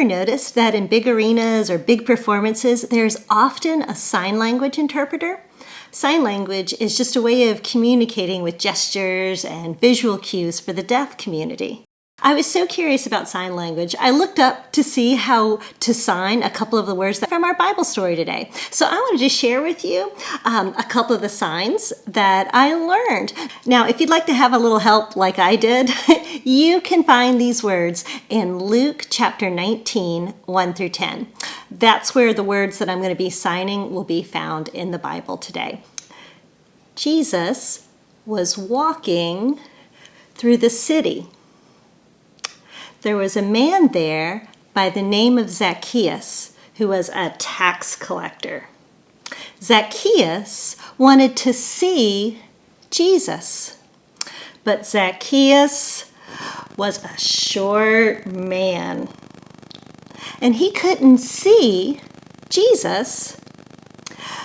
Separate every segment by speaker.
Speaker 1: ever noticed that in big arenas or big performances, there's often a sign language interpreter? Sign language is just a way of communicating with gestures and visual cues for the deaf community. I was so curious about sign language, I looked up to see how to sign a couple of the words from our Bible story today. So I wanted to share with you a couple of the signs that I learned. Now, if you'd like to have a little help like I did, you can find these words in Luke chapter 19, 1 through 10. That's where the words that I'm going to be signing will be found in the Bible today. Jesus was walking through the city. There was a man there by the name of Zacchaeus, who was a tax collector. Zacchaeus wanted to see Jesus, but Zacchaeus was a short man, and he couldn't see Jesus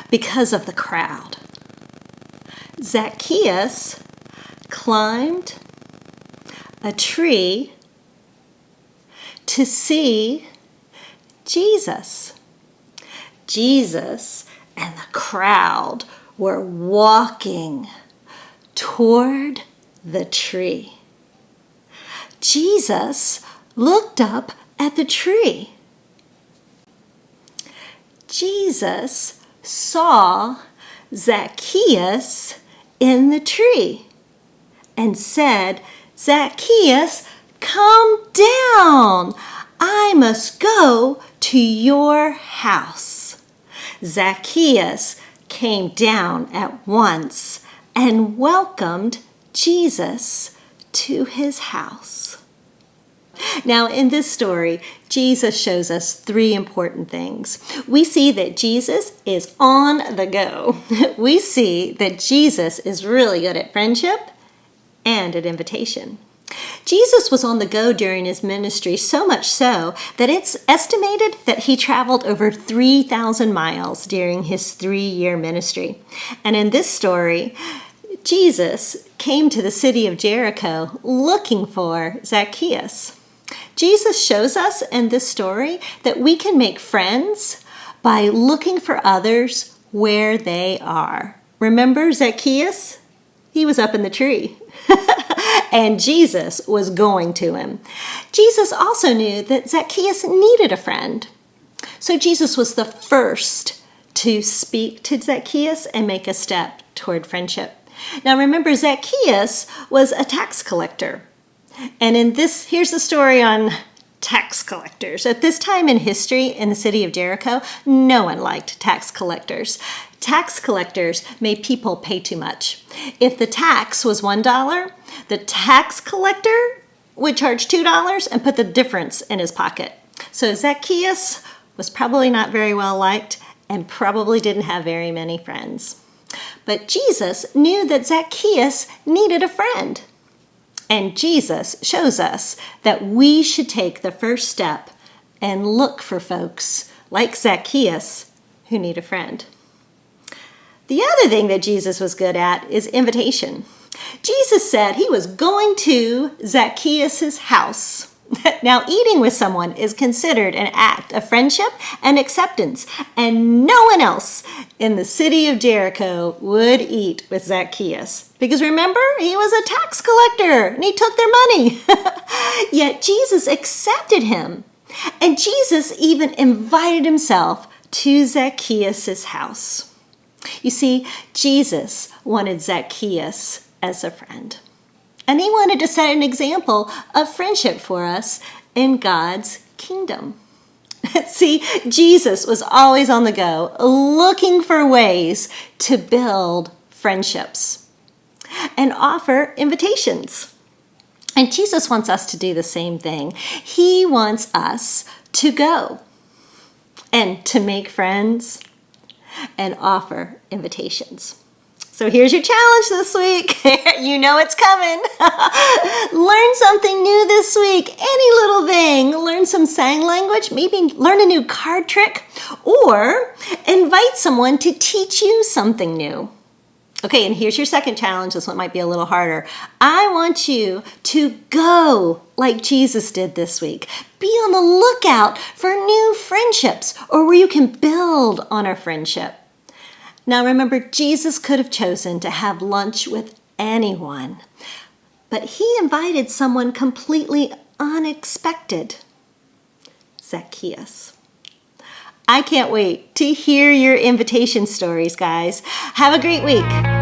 Speaker 1: because of the crowd. Zacchaeus climbed a tree to see Jesus. Jesus and the crowd were walking toward the tree. Jesus looked up at the tree. Jesus saw Zacchaeus in the tree and said, "Zacchaeus, come down. I must go to your house." Zacchaeus came down at once and welcomed Jesus to his house. Now, in this story, Jesus shows us three important things. We see that Jesus is on the go. We see that Jesus is really good at friendship and at invitation. Jesus was on the go during his ministry, so much so that it's estimated that he traveled over 3,000 miles during his 3-year ministry. And in this story, Jesus came to the city of Jericho looking for Zacchaeus. Jesus shows us in this story that we can make friends by looking for others where they are. Remember Zacchaeus? He was up in the tree. And Jesus was going to him. Jesus also knew that Zacchaeus needed a friend. So Jesus was the first to speak to Zacchaeus and make a step toward friendship. Now remember, Zacchaeus was a tax collector. And here's the story on tax collectors. At this time in history in the city of Jericho, no one liked tax collectors. Tax collectors made people pay too much. If the tax was $1, the tax collector would charge $2 and put the difference in his pocket. So Zacchaeus was probably not very well liked and probably didn't have very many friends. But Jesus knew that Zacchaeus needed a friend. And Jesus shows us that we should take the first step and look for folks like Zacchaeus who need a friend. The other thing that Jesus was good at is invitation. Jesus said he was going to Zacchaeus' house. Now, eating with someone is considered an act of friendship and acceptance, and no one else in the city of Jericho would eat with Zacchaeus. Because remember, he was a tax collector, and he took their money. Yet Jesus accepted him, and Jesus even invited himself to Zacchaeus' house. You see, Jesus wanted Zacchaeus as a friend. And he wanted to set an example of friendship for us in God's kingdom. See, Jesus was always on the go, looking for ways to build friendships and offer invitations. And Jesus wants us to do the same thing. He wants us to go and to make friends and offer invitations. So here's your challenge this week. You know it's coming. Learn something new this week. Any little thing. Learn some sign language. Maybe learn a new card trick. Or invite someone to teach you something new. Okay, and here's your second challenge. This one might be a little harder. I want you to go like Jesus did this week. Be on the lookout for new friendships or where you can build on a friendship. Now remember, Jesus could have chosen to have lunch with anyone, but he invited someone completely unexpected, Zacchaeus. I can't wait to hear your invitation stories, guys. Have a great week.